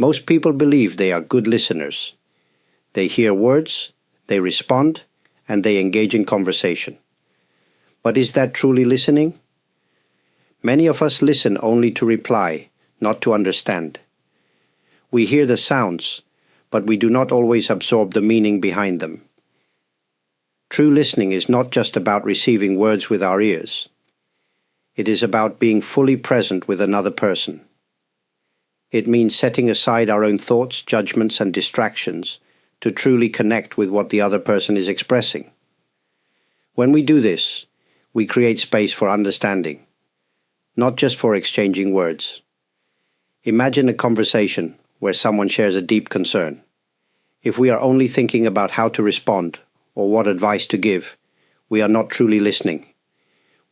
Most people believe they are good listeners. They hear words, they respond, and they engage in conversation. But is that truly listening? Many of us listen only to reply, not to understand. We hear the sounds, but we do not always absorb the meaning behind them. True listening is not just about receiving words with our ears. It is about being fully present with another person. It means setting aside our own thoughts, judgments, and distractions to truly connect with what the other person is expressing. When we do this, we create space for understanding, not just for exchanging words. Imagine a conversation where someone shares a deep concern. If we are only thinking about how to respond or what advice to give, we are not truly listening.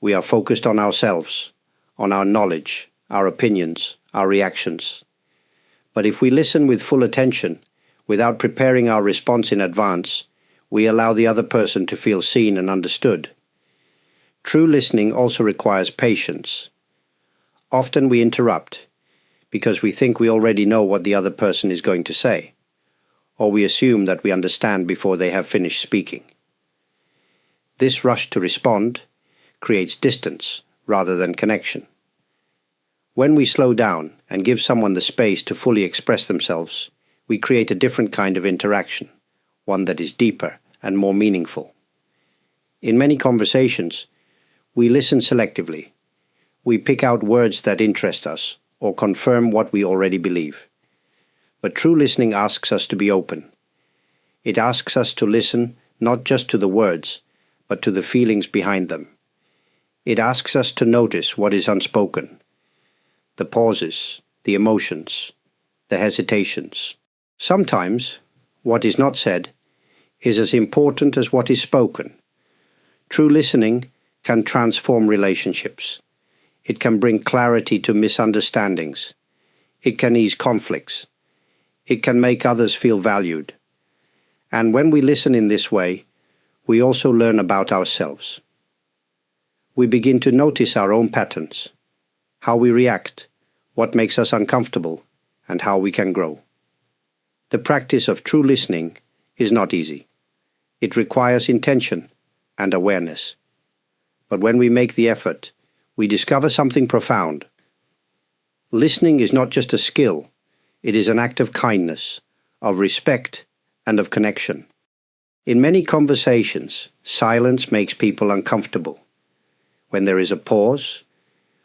We are focused on ourselves, on our knowledge, our opinions, our reactions. But if we listen with full attention, without preparing our response in advance, we allow the other person to feel seen and understood. True listening also requires patience. Often we interrupt because we think we already know what the other person is going to say, or we assume that we understand before they have finished speaking. This rush to respond creates distance rather than connection. When we slow down and give someone the space to fully express themselves, we create a different kind of interaction, one that is deeper and more meaningful. In many conversations, we listen selectively. We pick out words that interest us or confirm what we already believe. But true listening asks us to be open. It asks us to listen not just to the words, but to the feelings behind them. It asks us to notice what is unspoken, the pauses, the emotions, the hesitations. Sometimes, what is not said is as important as what is spoken. True listening can transform relationships. It can bring clarity to misunderstandings. It can ease conflicts. It can make others feel valued. And when we listen in this way, we also learn about ourselves. We begin to notice our own patterns, how we react, what makes us uncomfortable, and how we can grow. The practice of true listening is not easy. It requires intention and awareness. But when we make the effort, we discover something profound. Listening is not just a skill, it is an act of kindness, of respect, and of connection. In many conversations, silence makes people uncomfortable. When there is a pause,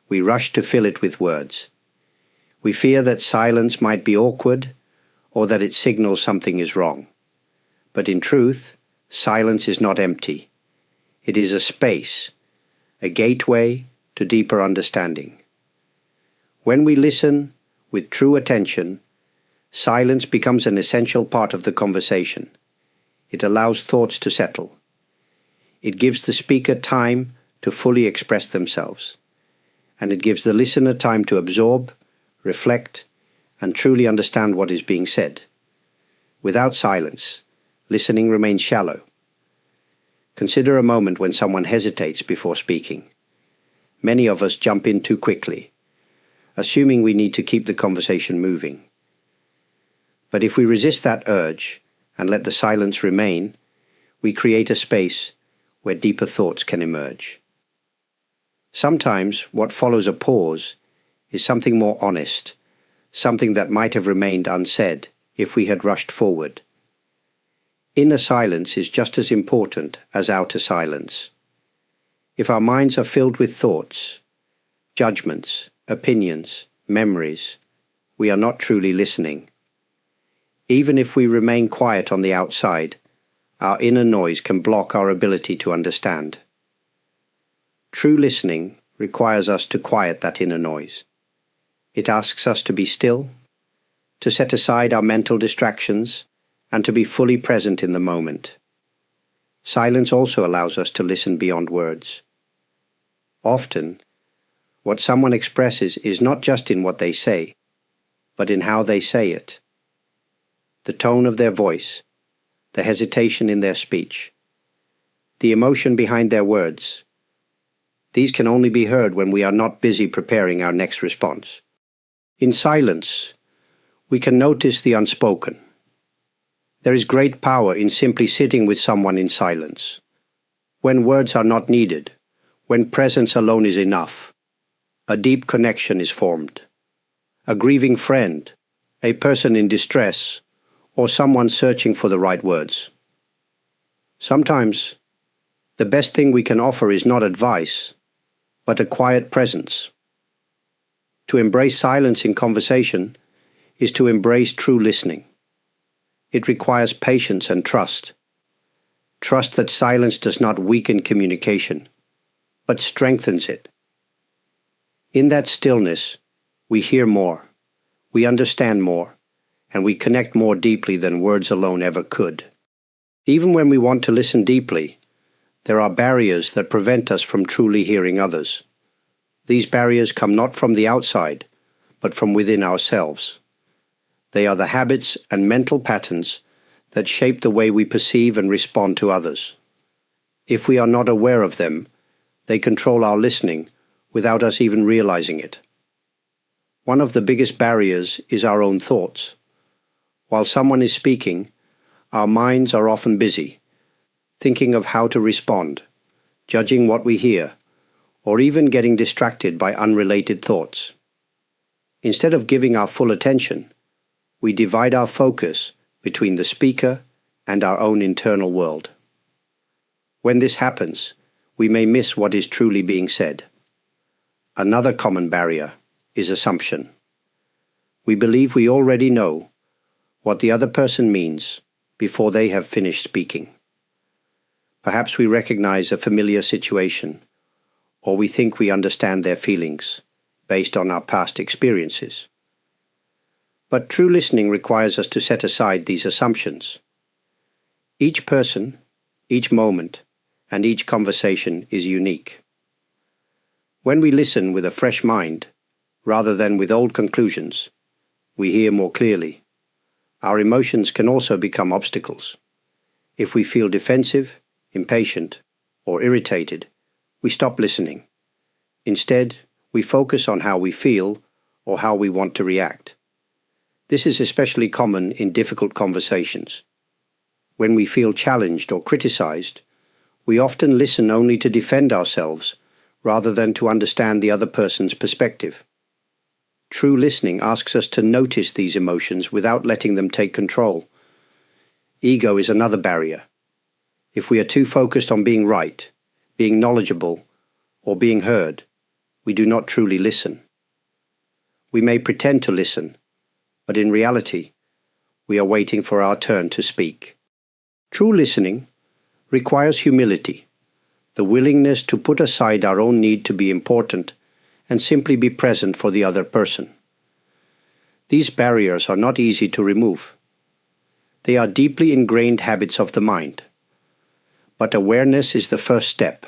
we rush to fill it with words. We fear that silence might be awkward or that it signals something is wrong. But in truth, silence is not empty. It is a space, a gateway to deeper understanding. When we listen with true attention, silence becomes an essential part of the conversation. It allows thoughts to settle. It gives the speaker time to fully express themselves, and it gives the listener time to absorb, reflect, and truly understand what is being said. Without silence, listening remains shallow. Consider a moment when someone hesitates before speaking. Many of us jump in too quickly, assuming we need to keep the conversation moving. But if we resist that urge and let the silence remain, we create a space where deeper thoughts can emerge. Sometimes what follows a pause is something more honest, something that might have remained unsaid if we had rushed forward. Inner silence is just as important as outer silence. If our minds are filled with thoughts, judgments, opinions, memories, we are not truly listening. Even if we remain quiet on the outside, our inner noise can block our ability to understand. True listening requires us to quiet that inner noise. It asks us to be still, to set aside our mental distractions, and to be fully present in the moment. Silence also allows us to listen beyond words. Often, what someone expresses is not just in what they say, but in how they say it. The tone of their voice, the hesitation in their speech, the emotion behind their words. These can only be heard when we are not busy preparing our next response. In silence, we can notice the unspoken. There is great power in simply sitting with someone in silence. When words are not needed, when presence alone is enough, a deep connection is formed. A grieving friend, a person in distress, or someone searching for the right words. Sometimes, the best thing we can offer is not advice, but a quiet presence. To embrace silence in conversation is to embrace true listening. It requires patience and trust. Trust that silence does not weaken communication, but strengthens it. In that stillness, we hear more, we understand more, and we connect more deeply than words alone ever could. Even when we want to listen deeply, there are barriers that prevent us from truly hearing others. These barriers come not from the outside, but from within ourselves. They are the habits and mental patterns that shape the way we perceive and respond to others. If we are not aware of them, they control our listening without us even realizing it. One of the biggest barriers is our own thoughts. While someone is speaking, our minds are often busy, thinking of how to respond, judging what we hear, or even getting distracted by unrelated thoughts. Instead of giving our full attention, we divide our focus between the speaker and our own internal world. When this happens, we may miss what is truly being said. Another common barrier is assumption. We believe we already know what the other person means before they have finished speaking. Perhaps we recognize a familiar situation, or we think we understand their feelings based on our past experiences. But true listening requires us to set aside these assumptions. Each person, each moment, and each conversation is unique. When we listen with a fresh mind, rather than with old conclusions, we hear more clearly. Our emotions can also become obstacles. If we feel defensive, impatient, or irritated, we stop listening. Instead, we focus on how we feel or how we want to react. This is especially common in difficult conversations. When we feel challenged or criticized, we often listen only to defend ourselves rather than to understand the other person's perspective. True listening asks us to notice these emotions without letting them take control. Ego is another barrier. If we are too focused on being right, being knowledgeable, or being heard, we do not truly listen. We may pretend to listen, but in reality, we are waiting for our turn to speak. True listening requires humility, the willingness to put aside our own need to be important and simply be present for the other person. These barriers are not easy to remove. They are deeply ingrained habits of the mind. But awareness is the first step.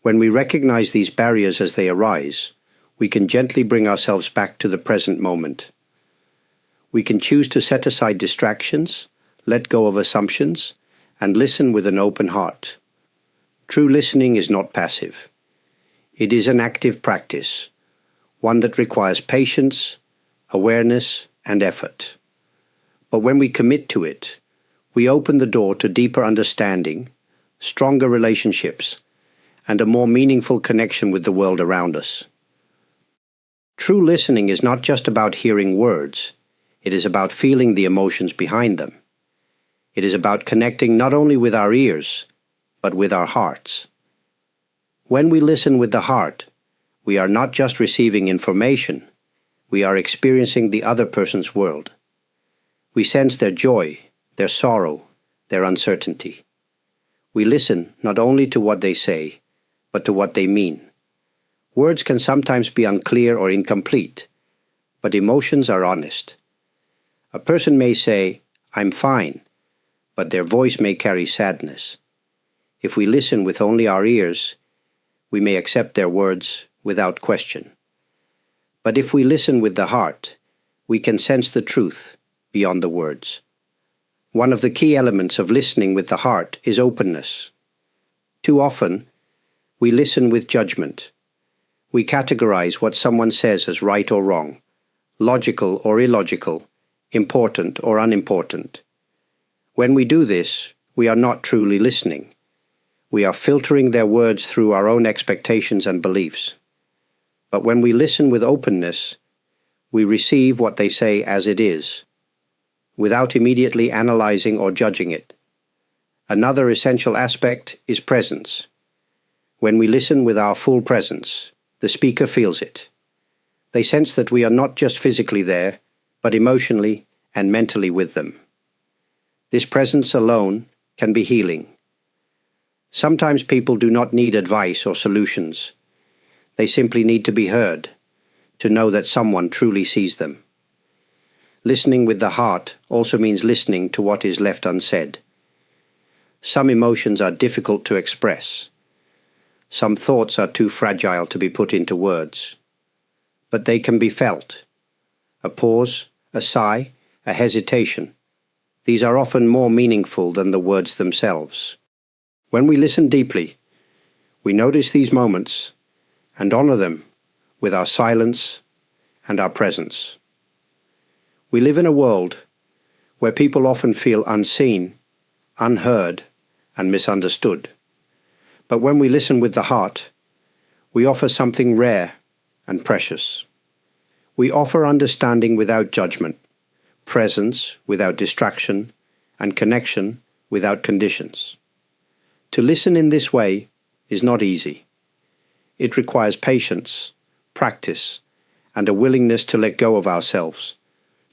When we recognize these barriers as they arise, we can gently bring ourselves back to the present moment. We can choose to set aside distractions, let go of assumptions, and listen with an open heart. True listening is not passive. It is an active practice, one that requires patience, awareness, and effort. But when we commit to it, we open the door to deeper understanding, stronger relationships, and a more meaningful connection with the world around us. True listening is not just about hearing words, it is about feeling the emotions behind them. It is about connecting not only with our ears, but with our hearts. When we listen with the heart, we are not just receiving information, we are experiencing the other person's world. We sense their joy, their sorrow, their uncertainty. We listen not only to what they say, but to what they mean. Words can sometimes be unclear or incomplete, but emotions are honest. A person may say, "I'm fine," but their voice may carry sadness. If we listen with only our ears, we may accept their words without question. But if we listen with the heart, we can sense the truth beyond the words. One of the key elements of listening with the heart is openness. Too often, we listen with judgment. We categorize what someone says as right or wrong, logical or illogical, important or unimportant. When we do this, we are not truly listening. We are filtering their words through our own expectations and beliefs. But when we listen with openness, we receive what they say as it is, without immediately analyzing or judging it. Another essential aspect is presence. When we listen with our full presence, the speaker feels it. They sense that we are not just physically there, but emotionally and mentally with them. This presence alone can be healing. Sometimes people do not need advice or solutions. They simply need to be heard, to know that someone truly sees them. Listening with the heart also means listening to what is left unsaid. Some emotions are difficult to express. Some thoughts are too fragile to be put into words. But they can be felt. A pause, a sigh, a hesitation. These are often more meaningful than the words themselves. When we listen deeply, we notice these moments and honor them with our silence and our presence. We live in a world where people often feel unseen, unheard, and misunderstood. But when we listen with the heart, we offer something rare and precious. We offer understanding without judgment, presence without distraction, and connection without conditions. To listen in this way is not easy. It requires patience, practice, and a willingness to let go of ourselves,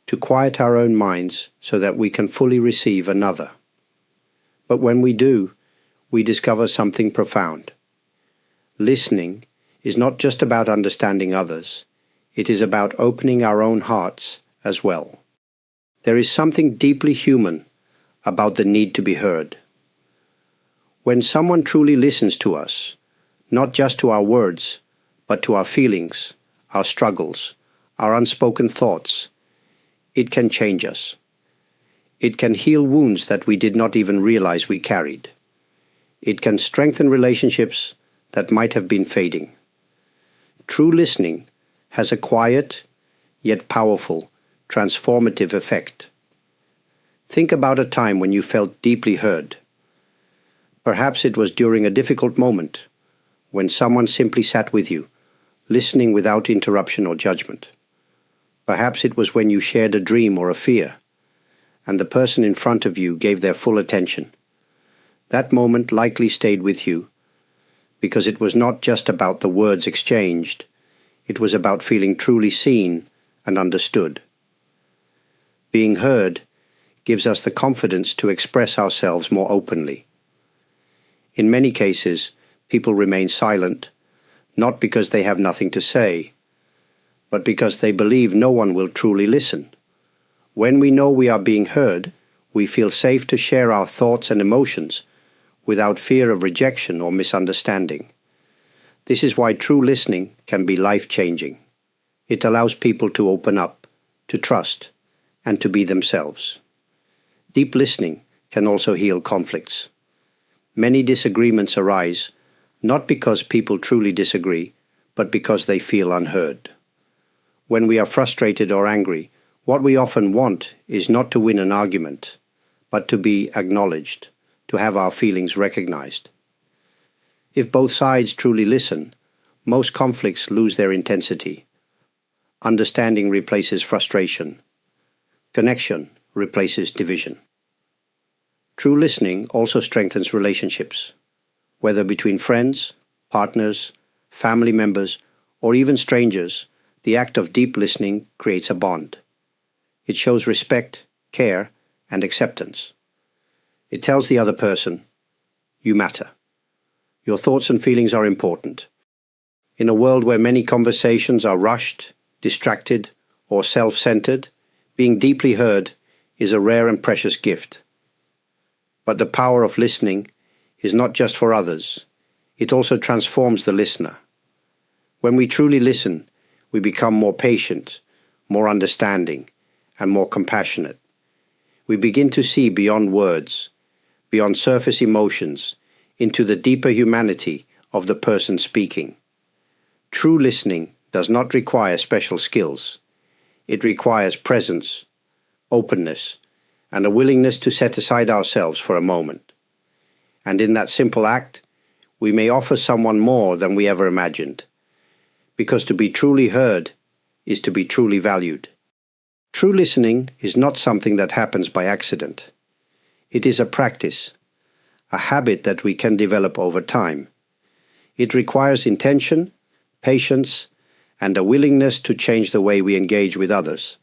to quiet our own minds so that we can fully receive another. But when we do, we discover something profound. Listening is not just about understanding others, it is about opening our own hearts as well. There is something deeply human about the need to be heard. When someone truly listens to us, not just to our words, but to our feelings, our struggles, our unspoken thoughts, it can change us. It can heal wounds that we did not even realize we carried. It can strengthen relationships that might have been fading. True listening has a quiet, yet powerful, transformative effect. Think about a time when you felt deeply heard. Perhaps it was during a difficult moment, when someone simply sat with you, listening without interruption or judgment. Perhaps it was when you shared a dream or a fear, and the person in front of you gave their full attention. That moment likely stayed with you, because it was not just about the words exchanged, it was about feeling truly seen and understood. Being heard gives us the confidence to express ourselves more openly. In many cases, people remain silent, not because they have nothing to say, but because they believe no one will truly listen. When we know we are being heard, we feel safe to share our thoughts and emotions without fear of rejection or misunderstanding. This is why true listening can be life-changing. It allows people to open up, to trust, and to be themselves. Deep listening can also heal conflicts. Many disagreements arise not because people truly disagree, but because they feel unheard. When we are frustrated or angry, what we often want is not to win an argument, but to be acknowledged, to have our feelings recognized. If both sides truly listen, most conflicts lose their intensity. Understanding replaces frustration. Connection replaces division. True listening also strengthens relationships, whether between friends, partners, family members, or even strangers. The act of deep listening creates a bond. It shows respect, care, and acceptance. It tells the other person, "You matter. Your thoughts and feelings are important." In a world where many conversations are rushed, distracted, or self-centered, being deeply heard is a rare and precious gift. But the power of listening is not just for others. It also transforms the listener. When we truly listen, we become more patient, more understanding, and more compassionate. We begin to see beyond words, beyond surface emotions, into the deeper humanity of the person speaking. True listening does not require special skills. It requires presence, openness, and a willingness to set aside ourselves for a moment. And in that simple act, we may offer someone more than we ever imagined. Because to be truly heard is to be truly valued. True listening is not something that happens by accident. It is a practice, a habit that we can develop over time. It requires intention, patience, and a willingness to change the way we engage with others.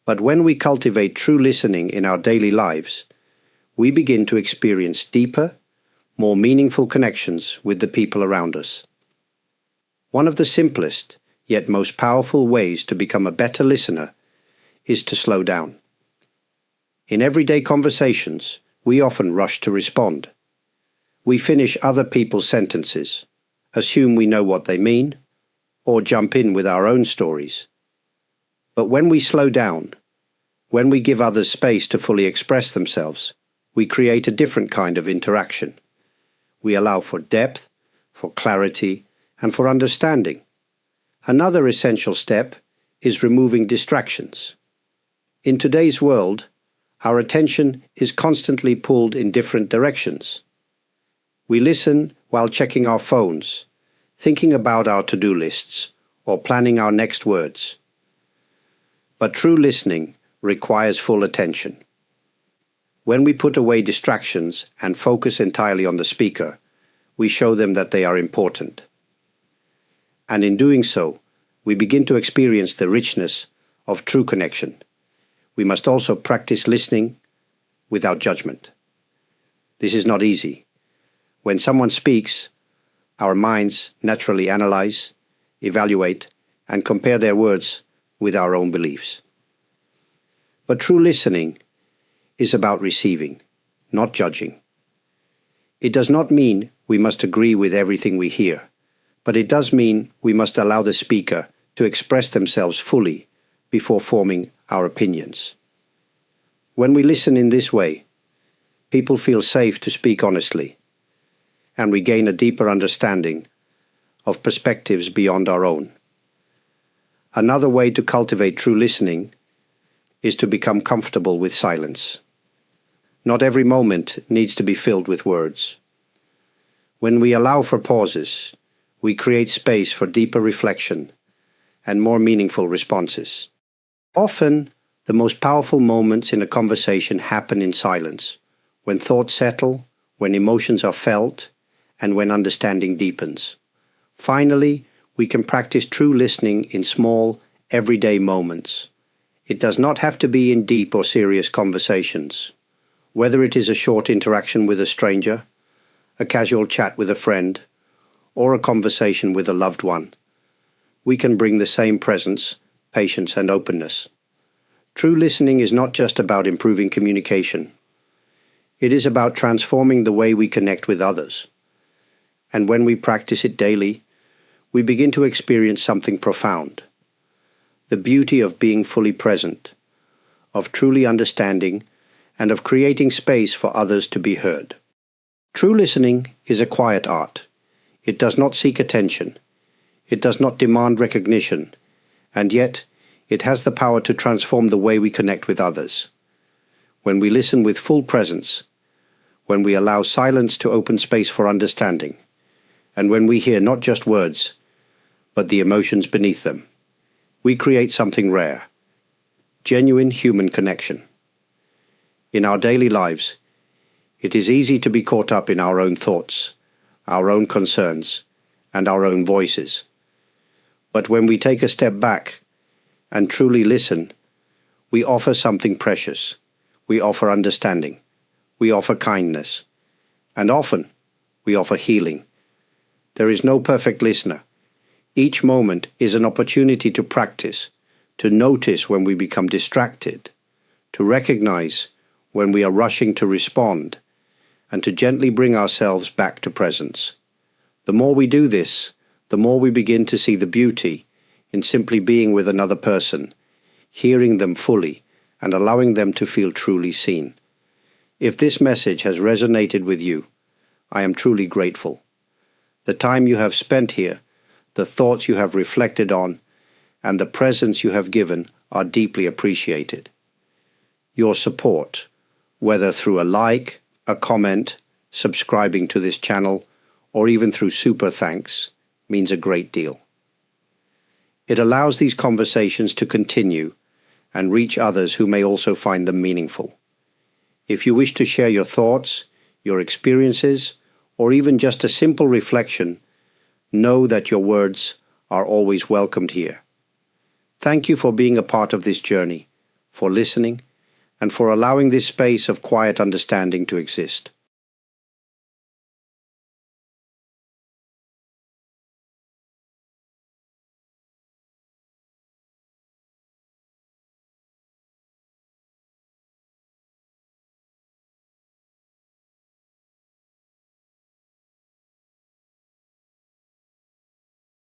But when we cultivate true listening in our daily lives, we begin to experience deeper, more meaningful connections with the people around us. One of the simplest, yet most powerful ways to become a better listener is to slow down. In everyday conversations, we often rush to respond. We finish other people's sentences, assume we know what they mean, or jump in with our own stories. But when we slow down, when we give others space to fully express themselves, we create a different kind of interaction. We allow for depth, for clarity, and for understanding. Another essential step is removing distractions. In today's world, our attention is constantly pulled in different directions. We listen while checking our phones, thinking about our to-do lists, or planning our next words. But true listening requires full attention. When we put away distractions and focus entirely on the speaker, we show them that they are important. And in doing so, we begin to experience the richness of true connection. We must also practice listening without judgment. This is not easy. When someone speaks, our minds naturally analyze, evaluate, and compare their words with our own beliefs. But true listening is about receiving, not judging. It does not mean we must agree with everything we hear, but it does mean we must allow the speaker to express themselves fully before forming our opinions. When we listen in this way, people feel safe to speak honestly, and we gain a deeper understanding of perspectives beyond our own. Another way to cultivate true listening is to become comfortable with silence. Not every moment needs to be filled with words. When we allow for pauses, we create space for deeper reflection and more meaningful responses. Often, the most powerful moments in a conversation happen in silence, when thoughts settle, when emotions are felt, and when understanding deepens. Finally, we can practice true listening in small, everyday moments. It does not have to be in deep or serious conversations. Whether it is a short interaction with a stranger, a casual chat with a friend, or a conversation with a loved one, we can bring the same presence, patience, and openness. True listening is not just about improving communication. It is about transforming the way we connect with others. And when we practice it daily, we begin to experience something profound. The beauty of being fully present, of truly understanding, and of creating space for others to be heard. True listening is a quiet art. It does not seek attention. It does not demand recognition. And yet, it has the power to transform the way we connect with others. When we listen with full presence, when we allow silence to open space for understanding, and when we hear not just words, but the emotions beneath them, we create something rare, genuine human connection. In our daily lives, it is easy to be caught up in our own thoughts, our own concerns, and our own voices. But when we take a step back and truly listen, we offer something precious. We offer understanding. We offer kindness. And often, we offer healing. There is no perfect listener. Each moment is an opportunity to practice, to notice when we become distracted, to recognize when we are rushing to respond, and to gently bring ourselves back to presence. The more we do this, the more we begin to see the beauty in simply being with another person, hearing them fully, and allowing them to feel truly seen. If this message has resonated with you, I am truly grateful. The time you have spent here, the thoughts you have reflected on, and the presence you have given are deeply appreciated. Your support, whether through a like, a comment, subscribing to this channel, or even through super thanks, means a great deal. It allows these conversations to continue and reach others who may also find them meaningful. If you wish to share your thoughts, your experiences, or even just a simple reflection, know that your words are always welcomed here. Thank you for being a part of this journey, for listening, and for allowing this space of quiet understanding to exist.